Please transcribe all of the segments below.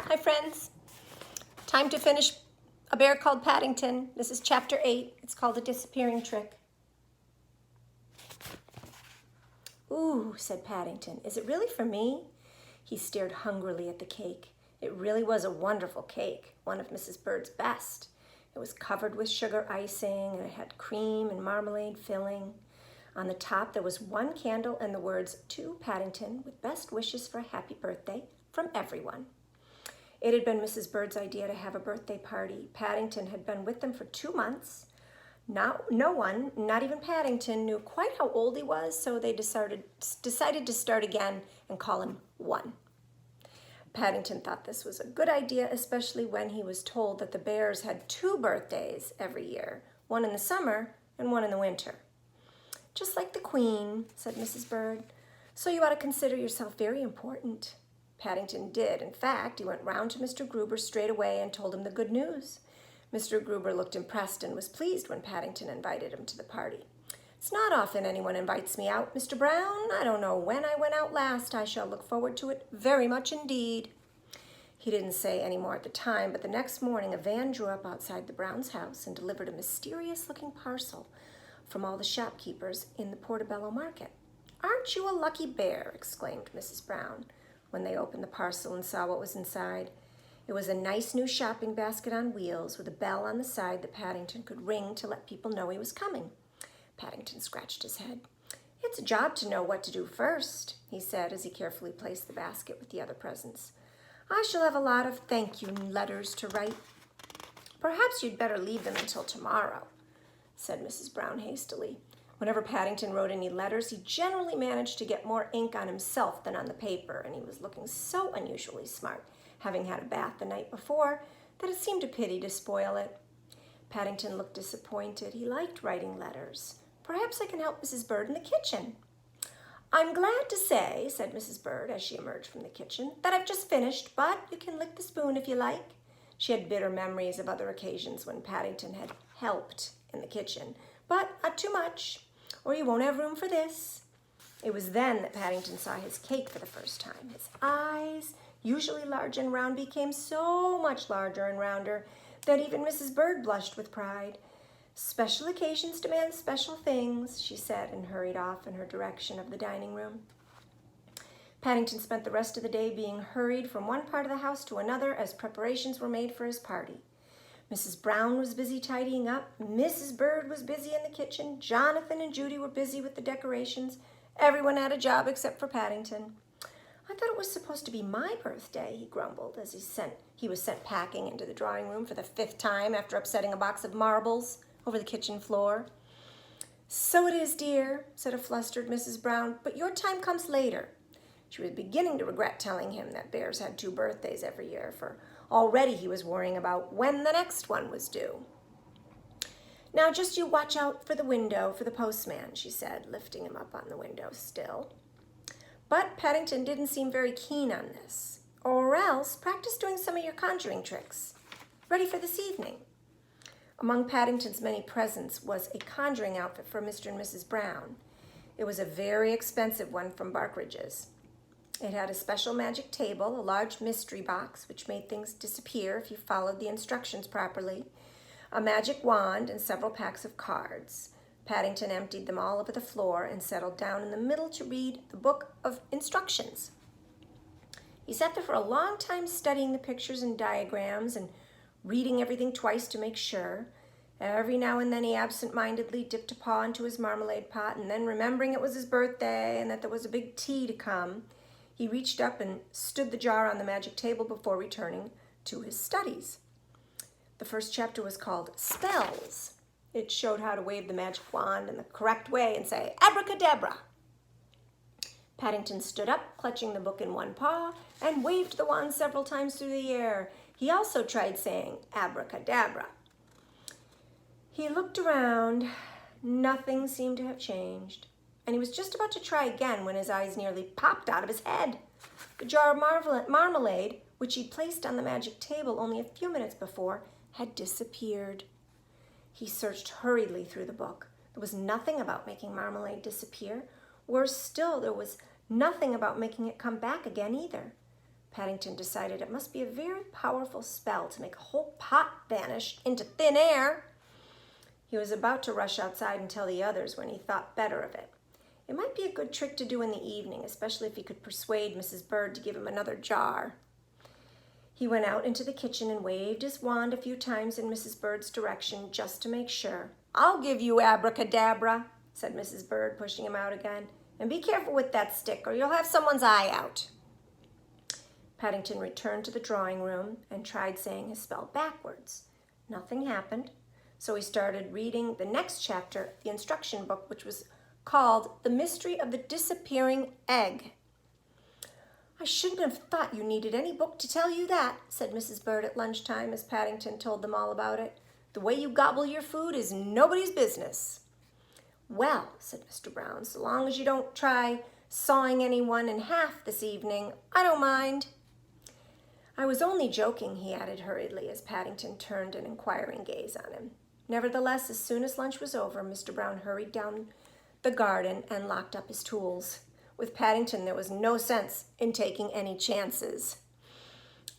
Hi friends, time to finish A Bear Called Paddington. This is chapter 8. It's called A Disappearing Trick. Ooh, said Paddington, is it really for me? He stared hungrily at the cake. It really was a wonderful cake, one of Mrs. Bird's best. It was covered with sugar icing and it had cream and marmalade filling. On the top there was one candle and the words, "To Paddington, with best wishes for a happy birthday from everyone." It had been Mrs. Bird's idea to have a birthday party. Paddington had been with them for 2 months. No one, not even Paddington, knew quite how old he was, so they decided to start again and call him 1. Paddington thought this was a good idea, especially when he was told that the bears had 2 birthdays every year, one in the summer and one in the winter. "Just like the Queen," said Mrs. Bird. "So you ought to consider yourself very important." Paddington did. In fact, he went round to Mr. Gruber straight away and told him the good news. Mr. Gruber looked impressed and was pleased when Paddington invited him to the party. "It's not often anyone invites me out, Mr. Brown. I don't know when I went out last. I shall look forward to it very much indeed." He didn't say any more at the time, but the next morning a van drew up outside the Browns' house and delivered a mysterious-looking parcel from all the shopkeepers in the Portobello market. "Aren't you a lucky bear?" exclaimed Mrs. Brown when they opened the parcel and saw what was inside. It was a nice new shopping basket on wheels with a bell on the side that Paddington could ring to let people know he was coming. Paddington scratched his head. "It's a job to know what to do first," he said as he carefully placed the basket with the other presents. "I shall have a lot of thank you letters to write." "Perhaps you'd better leave them until tomorrow," said Mrs. Brown hastily. Whenever Paddington wrote any letters, he generally managed to get more ink on himself than on the paper, and he was looking so unusually smart, having had a bath the night before, that it seemed a pity to spoil it. Paddington looked disappointed. He liked writing letters. "Perhaps I can help Mrs. Bird in the kitchen." "I'm glad to say," said Mrs. Bird as she emerged from the kitchen, "that I've just finished, but you can lick the spoon if you like." She had bitter memories of other occasions when Paddington had helped in the kitchen, but not too much, or you won't have room for this. It was then that Paddington saw his cake for the first time. His eyes, usually large and round, became so much larger and rounder that even Mrs. Bird blushed with pride. "Special occasions demand special things," she said, and hurried off in her direction of the dining room. Paddington spent the rest of the day being hurried from one part of the house to another as preparations were made for his party. Mrs. Brown was busy tidying up. Mrs. Bird was busy in the kitchen. Jonathan and Judy were busy with the decorations. Everyone had a job except for Paddington. "I thought it was supposed to be my birthday," he grumbled as he was sent packing into the drawing room for the 5th time after upsetting a box of marbles over the kitchen floor. "So it is, dear," said a flustered Mrs. Brown, "but your time comes later." She was beginning to regret telling him that bears had 2 birthdays every year, for already he was worrying about when the next one was due. "Now just you watch out for the window for the postman," she said, lifting him up on the window sill. But Paddington didn't seem very keen on this. "Or else practice doing some of your conjuring tricks, ready for this evening." Among Paddington's many presents was a conjuring outfit for Mr. and Mrs. Brown. It was a very expensive one from Barkridge's. It had a special magic table, a large mystery box, which made things disappear if you followed the instructions properly, a magic wand, and several packs of cards. Paddington emptied them all over the floor and settled down in the middle to read the book of instructions. He sat there for a long time studying the pictures and diagrams and reading everything twice to make sure. Every now and then he absent-mindedly dipped a paw into his marmalade pot, and then remembering it was his birthday and that there was a big tea to come, he reached up and stood the jar on the magic table before returning to his studies. The first chapter was called Spells. It showed how to wave the magic wand in the correct way and say, "Abracadabra." Paddington stood up, clutching the book in one paw, and waved the wand several times through the air. He also tried saying, "Abracadabra." He looked around. Nothing seemed to have changed, and he was just about to try again when his eyes nearly popped out of his head. The jar of marmalade, which he'd placed on the magic table only a few minutes before, had disappeared. He searched hurriedly through the book. There was nothing about making marmalade disappear. Worse still, there was nothing about making it come back again either. Paddington decided it must be a very powerful spell to make a whole pot vanish into thin air. He was about to rush outside and tell the others when he thought better of it. It might be a good trick to do in the evening, especially if he could persuade Mrs. Bird to give him another jar. He went out into the kitchen and waved his wand a few times in Mrs. Bird's direction just to make sure. "I'll give you abracadabra," said Mrs. Bird, pushing him out again. "And be careful with that stick or you'll have someone's eye out." Paddington returned to the drawing room and tried saying his spell backwards. Nothing happened, so he started reading the next chapter of the instruction book, which was called The Mystery of the Disappearing Egg. "I shouldn't have thought you needed any book to tell you that," said Mrs. Bird at lunchtime as Paddington told them all about it. "The way you gobble your food is nobody's business." "Well," said Mr. Brown, "so long as you don't try sawing anyone in half this evening, I don't mind." "I was only joking," he added hurriedly as Paddington turned an inquiring gaze on him. Nevertheless, as soon as lunch was over, Mr. Brown hurried down the garden and locked up his tools. With Paddington, there was no sense in taking any chances.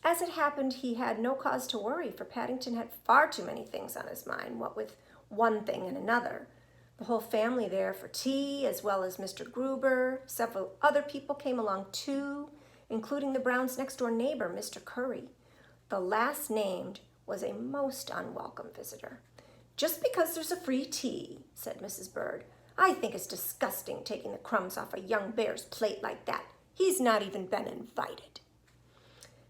As it happened, he had no cause to worry, for Paddington had far too many things on his mind, what with one thing and another. The whole family there for tea, as well as Mr. Gruber. Several other people came along too, including the Browns' next-door neighbor, Mr. Curry. The last named was a most unwelcome visitor. "Just because there's a free tea," said Mrs. Bird. "I think it's disgusting taking the crumbs off a young bear's plate like that. He's not even been invited."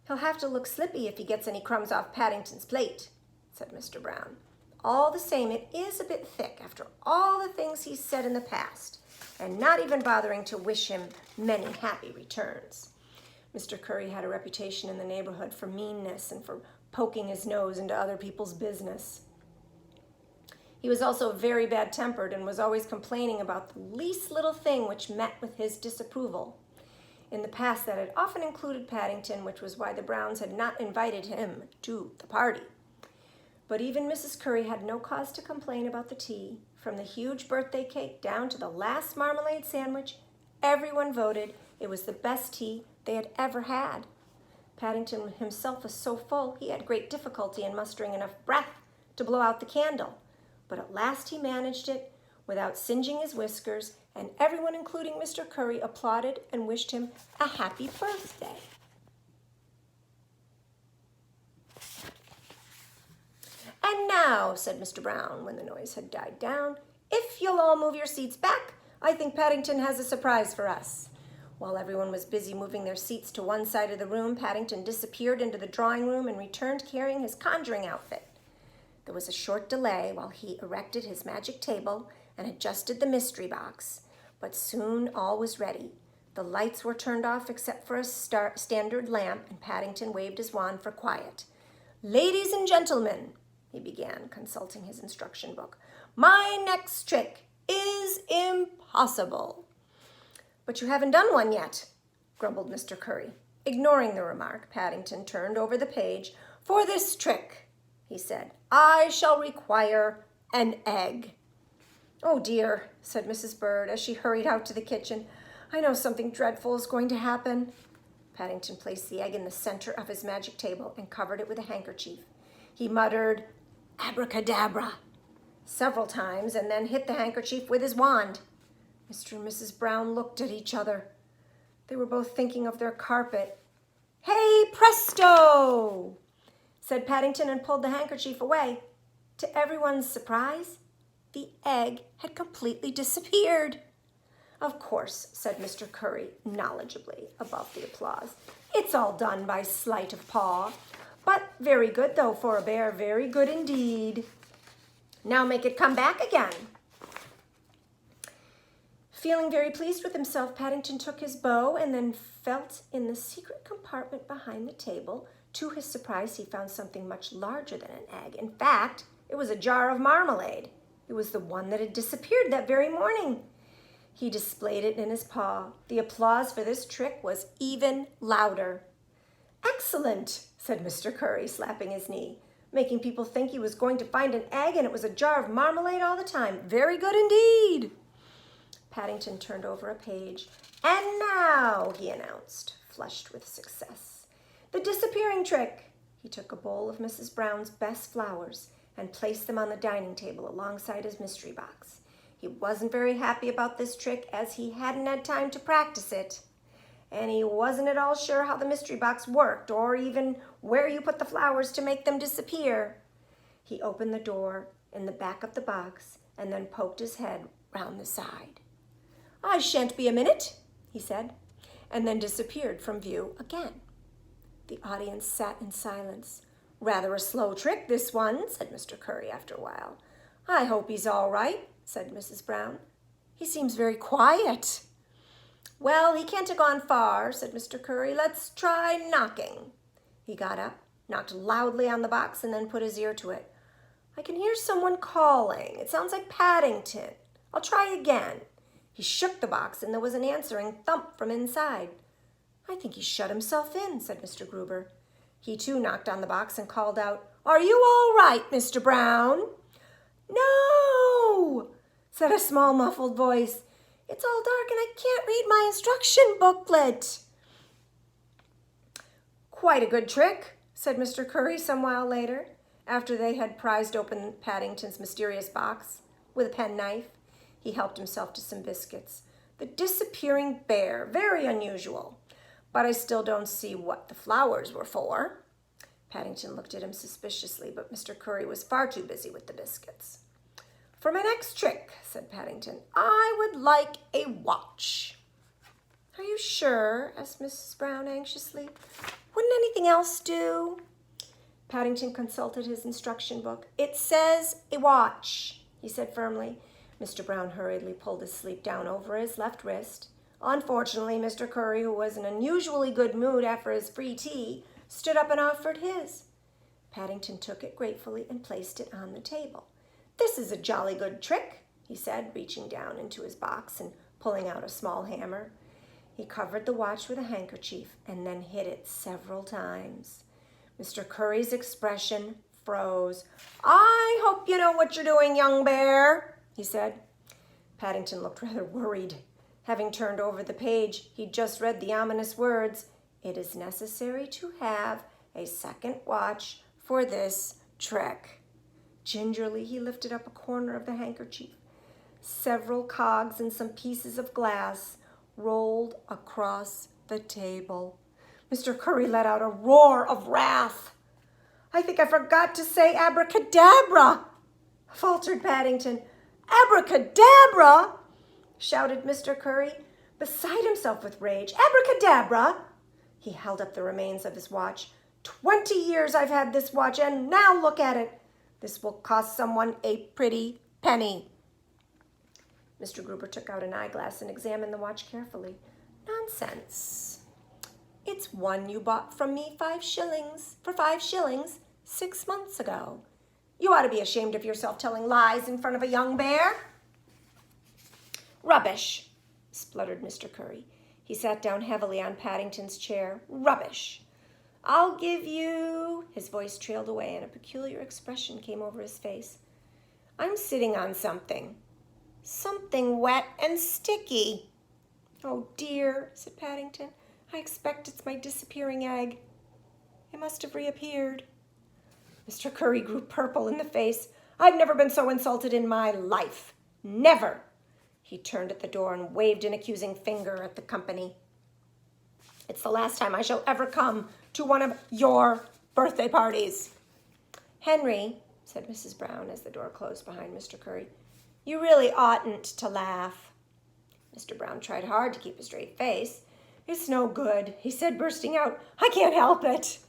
"He'll have to look slippy if he gets any crumbs off Paddington's plate," said Mr. Brown. "All the same, it is a bit thick after all the things he's said in the past, and not even bothering to wish him many happy returns." Mr. Curry had a reputation in the neighborhood for meanness and for poking his nose into other people's business. He was also very bad-tempered and was always complaining about the least little thing which met with his disapproval. In the past, that had often included Paddington, which was why the Browns had not invited him to the party. But even Mrs. Curry had no cause to complain about the tea. From the huge birthday cake down to the last marmalade sandwich, everyone voted it was the best tea they had ever had. Paddington himself was so full he had great difficulty in mustering enough breath to blow out the candle. But at last he managed it without singeing his whiskers, and everyone, including Mr. Curry, applauded and wished him a happy birthday. "And now," said Mr. Brown, when the noise had died down, "if you'll all move your seats back, I think Paddington has a surprise for us." While everyone was busy moving their seats to one side of the room, Paddington disappeared into the drawing room and returned carrying his conjuring outfit. There was a short delay while he erected his magic table and adjusted the mystery box, but soon all was ready. The lights were turned off except for a standard lamp, and Paddington waved his wand for quiet. "Ladies and gentlemen," he began, consulting his instruction book, "my next trick is impossible." "But you haven't done one yet," grumbled Mr. Curry. Ignoring the remark, Paddington turned over the page. "For this trick," he said, "I shall require an egg." "Oh dear," said Mrs. Bird as she hurried out to the kitchen. "I know something dreadful is going to happen." Paddington placed the egg in the center of his magic table and covered it with a handkerchief. He muttered, "Abracadabra," several times and then hit the handkerchief with his wand. Mr. and Mrs. Brown looked at each other. They were both thinking of their carpet. "Hey, presto!" said Paddington and pulled the handkerchief away. To everyone's surprise, the egg had completely disappeared. "Of course," said Mr. Curry knowledgeably above the applause. "It's all done by sleight of paw. But very good, though, for a bear, very good indeed. Now make it come back again." Feeling very pleased with himself, Paddington took his bow and then felt in the secret compartment behind the table. To his surprise, he found something much larger than an egg. In fact, it was a jar of marmalade. It was the one that had disappeared that very morning. He displayed it in his paw. The applause for this trick was even louder. "Excellent," said Mr. Curry, slapping his knee, "making people think he was going to find an egg and it was a jar of marmalade all the time. Very good indeed." Paddington turned over a page. "And now," he announced, flushed with success, disappearing trick. He took a bowl of Mrs. Brown's best flowers and placed them on the dining table alongside his mystery box. He wasn't very happy about this trick as he hadn't had time to practice it. And he wasn't at all sure how the mystery box worked or even where you put the flowers to make them disappear. He opened the door in the back of the box and then poked his head round the side. "I shan't be a minute," he said, and then disappeared from view again. The audience sat in silence. "Rather a slow trick, this one," said Mr. Curry after a while. "I hope he's all right," said Mrs. Brown. "He seems very quiet." "Well, he can't have gone far," said Mr. Curry. "Let's try knocking." He got up, knocked loudly on the box, and then put his ear to it. "I can hear someone calling. It sounds like Paddington. I'll try again." He shook the box, and there was an answering thump from inside. "I think he shut himself in," said Mr. Gruber. He too knocked on the box and called out, "Are you all right, Mr. Brown?" "No," said a small muffled voice. "It's all dark and I can't read my instruction booklet." "Quite a good trick," said Mr. Curry some while later, after they had prized open Paddington's mysterious box with a penknife. He helped himself to some biscuits. "The disappearing bear, very unusual. But I still don't see what the flowers were for." Paddington looked at him suspiciously, but Mr. Curry was far too busy with the biscuits. "For my next trick," said Paddington, "I would like a watch." "Are you sure?" asked Mrs. Brown anxiously. "Wouldn't anything else do?" Paddington consulted his instruction book. "It says a watch," he said firmly. Mr. Brown hurriedly pulled his sleeve down over his left wrist. Unfortunately, Mr. Curry, who was in an unusually good mood after his free tea, stood up and offered his. Paddington took it gratefully and placed it on the table. "This is a jolly good trick," he said, reaching down into his box and pulling out a small hammer. He covered the watch with a handkerchief and then hit it several times. Mr. Curry's expression froze. "I hope you know what you're doing, young bear," he said. Paddington looked rather worried. Having turned over the page, he'd just read the ominous words, "It is necessary to have a second watch for this trick." Gingerly, he lifted up a corner of the handkerchief. Several cogs and some pieces of glass rolled across the table. Mr. Curry let out a roar of wrath. "I think I forgot to say abracadabra," faltered Paddington. "Abracadabra!" shouted Mr. Curry, beside himself with rage. "Abracadabra!" He held up the remains of his watch. 20 years I've had this watch, and now look at it. This will cost someone a pretty penny." Mr. Gruber took out an eyeglass and examined the watch carefully. "Nonsense. It's one you bought from me for 5 shillings 6 months ago. You ought to be ashamed of yourself telling lies in front of a young bear." "Rubbish," spluttered Mr. Curry. He sat down heavily on Paddington's chair. "Rubbish. I'll give you—" His voice trailed away and a peculiar expression came over his face. "I'm sitting on something. Something wet and sticky." "Oh dear," said Paddington. "I expect it's my disappearing egg. It must have reappeared." Mr. Curry grew purple in the face. "I've never been so insulted in my life. Never." He turned at the door and waved an accusing finger at the company. "It's the last time I shall ever come to one of your birthday parties." "Henry," said Mrs. Brown as the door closed behind Mr. Curry, "you really oughtn't to laugh." Mr. Brown tried hard to keep a straight face. "It's no good," he said, bursting out. "I can't help it."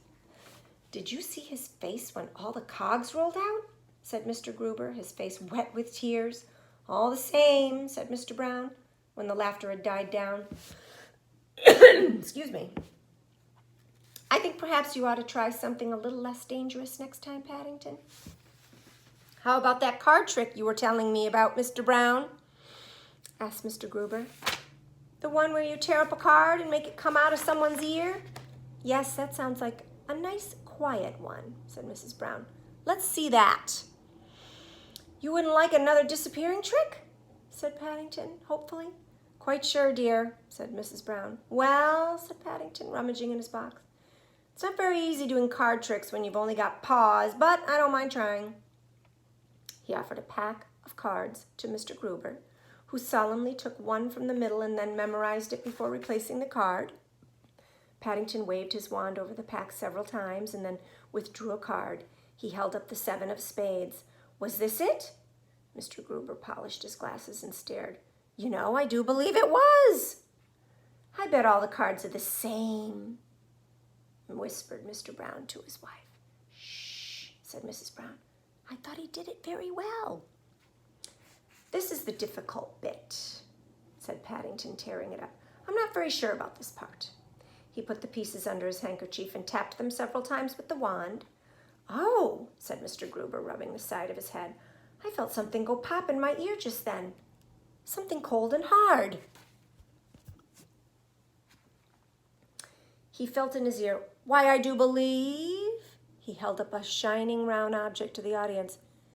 "Did you see his face when all the cogs rolled out?" said Mr. Gruber, his face wet with tears. "All the same," said Mr. Brown, when the laughter had died down. "Excuse me. I think perhaps you ought to try something a little less dangerous next time, Paddington." "How about that card trick you were telling me about, Mr. Brown?" asked Mr. Gruber. "The one where you tear up a card and make it come out of someone's ear?" "Yes, that sounds like a nice, quiet one," said Mrs. Brown. "Let's see that." "You wouldn't like another disappearing trick?" said Paddington, hopefully. "Quite sure, dear," said Mrs. Brown. "Well," said Paddington, rummaging in his box, It's not very easy doing card tricks when you've only got paws, but I don't mind trying. He offered a pack of cards to Mr. Gruber, who solemnly took one from the middle and then memorized it before replacing the card. Paddington waved his wand over the pack several times and then withdrew a card. He held up the 7 of spades. Was this it? Mr. Gruber polished his glasses and stared. You know, I do believe it was. I bet all the cards are the same, whispered Mr. Brown to his wife. Shh, said Mrs. Brown. I thought he did it very well. This is the difficult bit, said Paddington, tearing it up. I'm not very sure about this part. He put the pieces under his handkerchief and tapped them several times with the wand. Oh, said Mr. Gruber, rubbing the side of his head. I felt something go pop in my ear just then. Something cold and hard. He felt in his ear. Why, I do believe. He held up a shining round object to the audience.